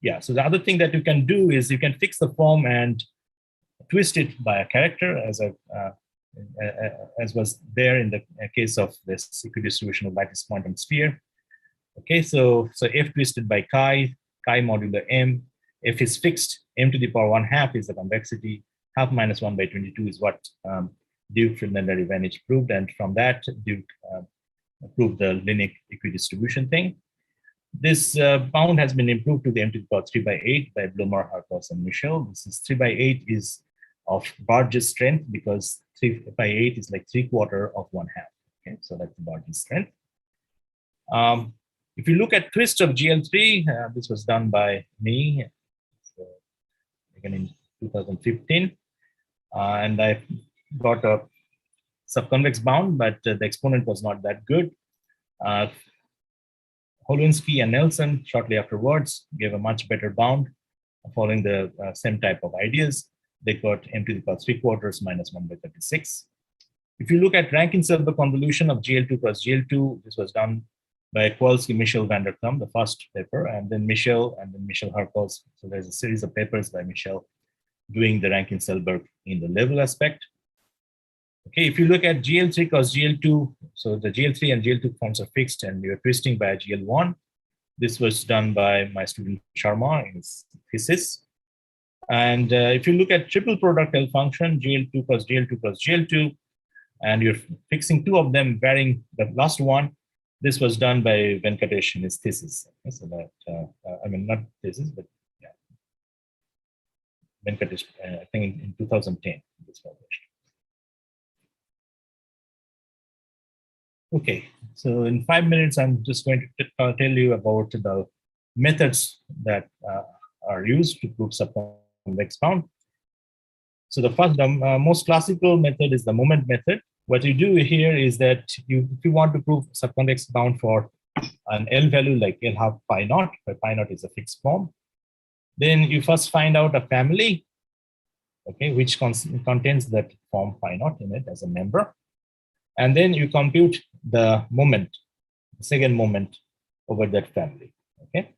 yeah. So the other thing that you can do is you can fix the form and twist it by a character, as was there in the case of this equidistribution of lattice quantum sphere. Okay, so f twisted by chi modulo m. F is fixed. M to the power 1/2 is the convexity. Half minus 1 by 22 is what Duke, Friedlander, and Ivanich proved, and from that Duke proved the linear equidistribution thing. This bound has been improved to the m to the power 3 by 8 by Blomer, Harkos, and Michel. This is 3 by 8 is of Burgess strength because 3 by 8 is like 3/4 of 1/2. Okay, so that's the Burgess strength. If you look at twist of GL3, this was done by me again in 2015, and I got a subconvex bound, but the exponent was not that good. Holwinski and Nelson shortly afterwards gave a much better bound following the same type of ideas. They got m to the power 3/4 minus 1 by 36. If you look at Rankin-Selberg convolution of GL2 cross GL2, this was done by Kowalski, Michel, van der Krum, the first paper, and then Michel Harkos. So there's a series of papers by Michel doing the Rankin-Selberg in the level aspect. Okay, if you look at GL3 cross GL2, so the GL3 and GL2 forms are fixed and you're twisting by GL1. This was done by my student Sharma in his thesis. And if you look at triple product L function, GL2 plus GL2 plus GL2, and you're fixing two of them varying the last one, this was done by Venkatesh in his thesis. So that, I mean, not thesis, but yeah, Venkatesh, I think in 2010, this published. Okay, so in 5 minutes, I'm just going to tell you about the methods that are used to prove subconvex bound. So the first, the most classical method is the moment method. What you do here is that if you want to prove subconvex bound for an L value like L half pi naught, where pi naught is a fixed form, then you first find out a family, okay, which contains that form pi naught in it as a member. And then you compute the moment, the second moment over that family, okay?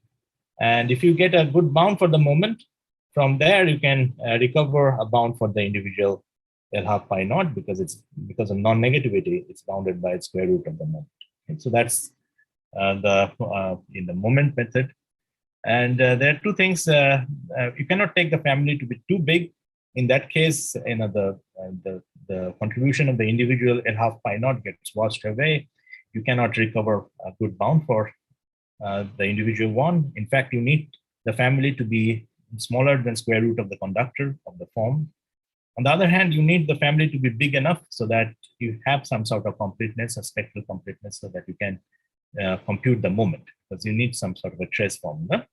And if you get a good bound for the moment, from there you can recover a bound for the individual L half pi naught because of non-negativity, it's bounded by its square root of the moment. Okay? So that's in the moment method. And there are two things. You cannot take the family to be too big. In that case, the contribution of the individual L half pi naught gets washed away. You cannot recover a good bound for the individual one. In fact, you need the family to be smaller than square root of the conductor of the form. On the other hand, you need the family to be big enough so that you have some sort of completeness, a spectral completeness, so that you can compute the moment, because you need some sort of a trace formula.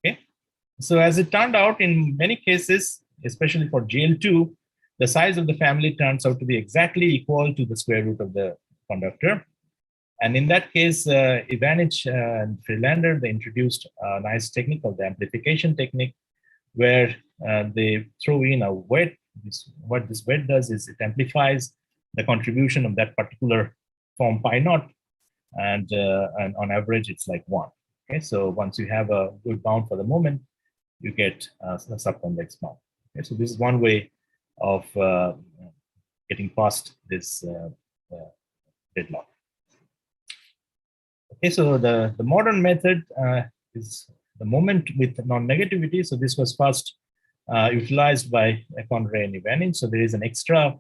Okay. So as it turned out, in many cases, especially for GL2, the size of the family turns out to be exactly equal to the square root of the conductor. And in that case, Ivanich and Friedlander, they introduced a nice technique called the amplification technique, where they throw in a weight. What this weight does is it amplifies the contribution of that particular form pi naught, and on average, it's like 1. Okay, so once you have a good bound for the moment, you get a subconvex bound. Okay, so this is one way of getting past this deadlock. Okay, so the modern method is the moment with non-negativity. So this was first utilized by Conray and Ivanich. So there is an extra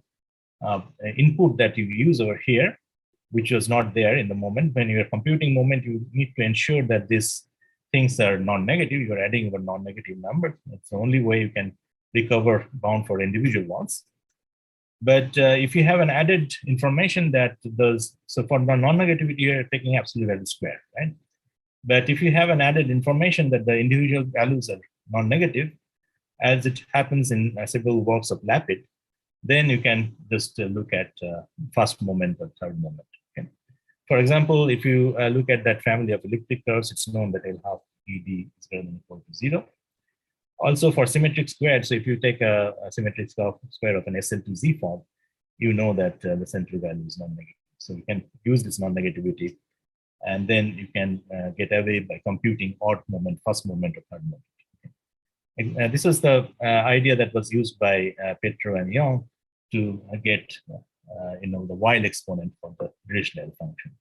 input that you use over here, which was not there in the moment. When you're computing moment, you need to ensure that these things are non-negative. You're adding over non-negative numbers. That's the only way you can recover bound for individual ones. But if you have an added information that does, so for non-negativity, you're taking absolute value square, right? But if you have an added information that the individual values are non-negative, as it happens in several works of Lapid, then you can just look at first moment or third moment. Okay? For example, if you look at that family of elliptic curves, it's known that L half ED is greater than or equal to 0. Also for symmetric squared, so if you take a symmetric square of an SL2Z form, you know that the central value is non-negative. So you can use this non-negativity, and then you can get away by computing odd moment, first moment, or third moment. Okay. This was the idea that was used by Petro and Young to get the Weyl exponent for the Dirichlet function.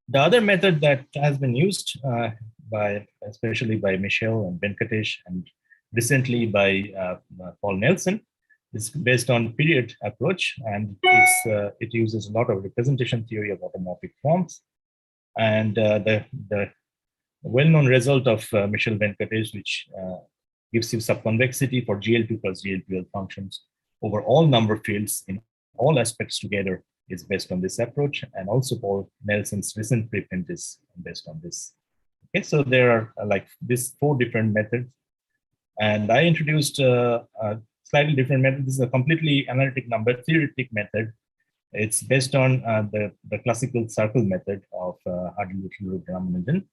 The other method that has been used especially by Michel and Venkatesh, and recently by Paul Nelson, is based on period approach, and it uses a lot of representation theory of automorphic forms. And the well-known result of Michel Venkatesh, which gives you subconvexity for GL2 plus GL2 functions over all number fields in all aspects together, is based on this approach. And also Paul Nelson's recent preprint is based on this. Okay, so there are like these 4 different methods. And I introduced a slightly different method. This is a completely analytic number theoretic method. It's based on the classical circle method of Hardy-Littlewood Ramanujan.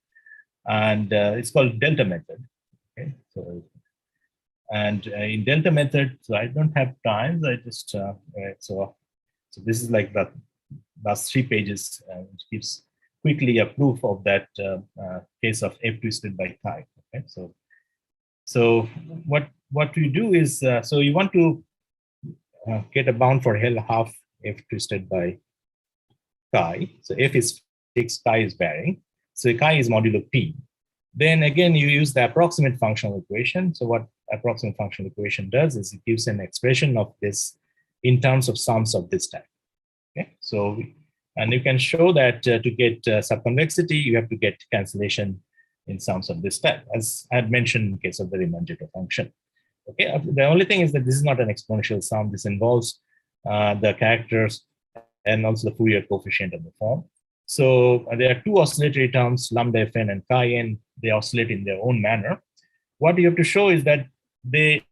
And it's called delta method. Okay, so and in delta method, so I don't have time. I just so this is like the last 3 pages, which gives quickly a proof of that case of F twisted by chi. Okay, so what we do is so you want to get a bound for L half F twisted by chi. So F is fixed, chi is varying. So chi is modulo P. Then again, you use the approximate functional equation. So what approximate functional equation does is it gives an expression of this in terms of sums of this type. Okay, so and you can show that to get subconvexity, you have to get cancellation in sums of this type, as I had mentioned in case of the Riemann-Jitter function. Okay, the only thing is that this is not an exponential sum. This involves the characters and also the Fourier coefficient of the form. So there are two oscillatory terms, lambda fn and chi n. They oscillate in their own manner. What you have to show is that they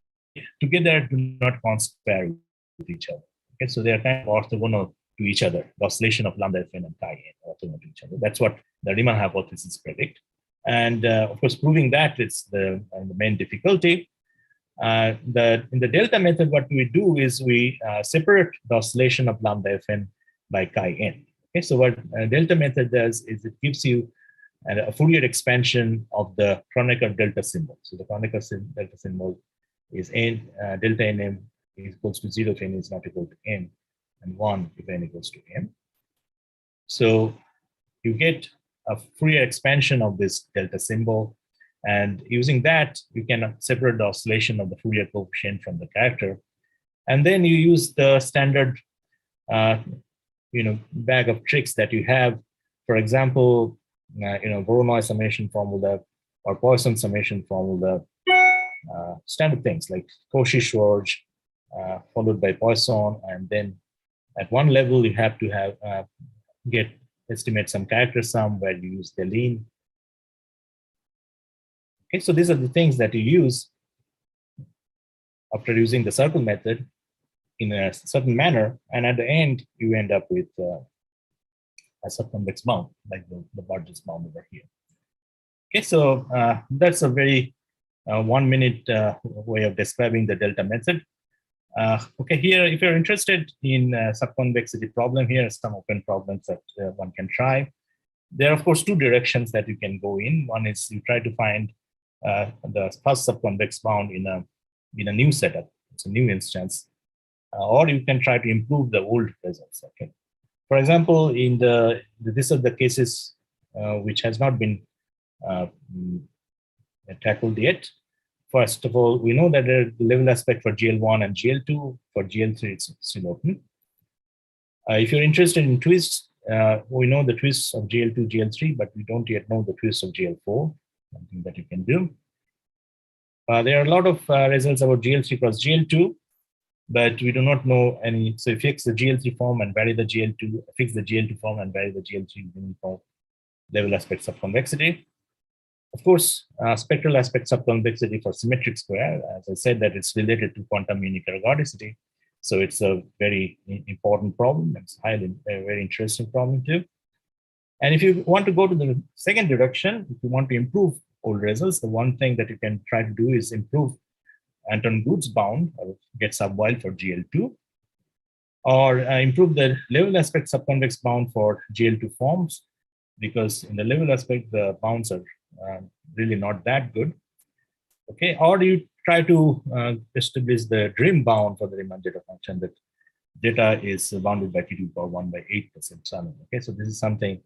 together do not conspire with each other. Okay, so they are kind of orthogonal to each other. The oscillation of lambda fn and chi n are orthogonal to each other. That's what the Riemann hypothesis predict. And of course, proving that is the main difficulty. In the delta method, what we do is we separate the oscillation of lambda fn by chi n. Okay, so what delta method does is it gives you a Fourier expansion of the Kronecker delta symbol. So the Kronecker delta symbol is n delta nm is equals to 0 if n is not equal to m, and 1 if n equals to m. So you get a Fourier expansion of this delta symbol, and using that, you can separate the oscillation of the Fourier coefficient from the character. And then you use the standard bag of tricks that you have. For example, Voronoi summation formula or Poisson summation formula, standard things like Cauchy-Schwarz followed by Poisson, and then at one level you have to have estimate some character sum where you use Deligne. Okay, so these are the things that you use after using the circle method in a certain manner, and at the end you end up with a subconvex bound, like the Burgess bound over here. Okay, so that's a very 1 minute way of describing the delta method. Okay, here, if you're interested in subconvexity problem, here are some open problems that one can try. There are, of course, two directions that you can go in. One is you try to find the first subconvex bound in a new setup. It's a new instance. Or you can try to improve the old results. Okay. For example, these are the cases which has not been tackled yet. First of all, we know that the level aspect for GL1 and GL2. For GL3, it's still open. If you're interested in twists, we know the twists of GL2, GL3, but we don't yet know the twists of GL4, something that you can do. There are a lot of results about GL3 cross GL2, but we do not know any. So you fix the GL3 form and vary the GL2, fix the GL2 form and vary the GL3 form, level aspect subconvexity. Of course, spectral aspect subconvexity for symmetric square, as I said, that it's related to quantum unique ergodicity. So it's a very important problem. It's a very interesting problem too. And if you want to go to the second direction, if you want to improve old results, the one thing that you can try to do is improve Anton Good's bound, or get sub-Weyl for GL2, or improve the level aspect subconvex bound for GL2 forms, because in the level aspect, the bounds are really not that good. Okay, or you try to establish the Dream bound for the Riemann-Jitter function, that data is bounded by t to the power 1 by 8%. Okay, so this is something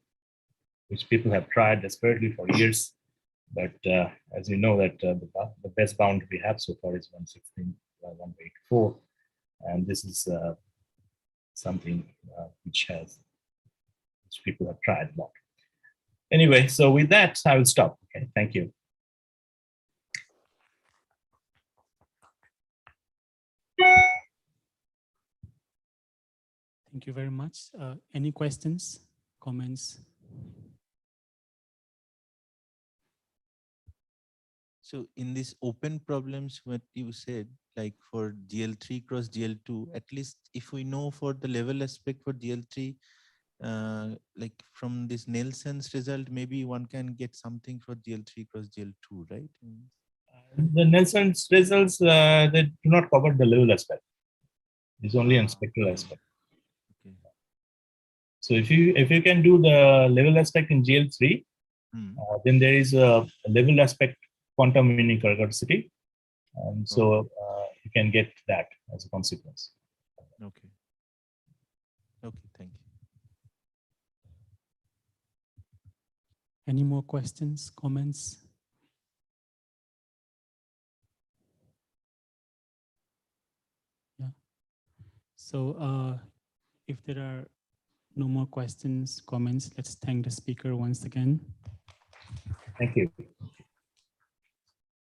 which people have tried desperately for years, but as you know that the best bound we have so far is 116 by 1 by 84, and this is something which people have tried a lot. Anyway, so with that, I will stop. Okay, thank you.
Thank you very much. Any questions, comments?
So in these open problems, what you said, like for GL3 cross GL2, at least if we know for the level aspect for GL3, like from this Nelson's result, maybe one can get something for GL3 cross GL2, right?
The Nelson's results, they do not cover the level aspect. It's only on spectral aspect.
Okay.
So if you can do the level aspect in GL3, then there is a level aspect quantum unique ergodicity, and so you can get that as a consequence.
Okay. Okay, thank you.
Any more questions, comments? So if there are no more questions, comments, let's thank the speaker once again.
Thank you.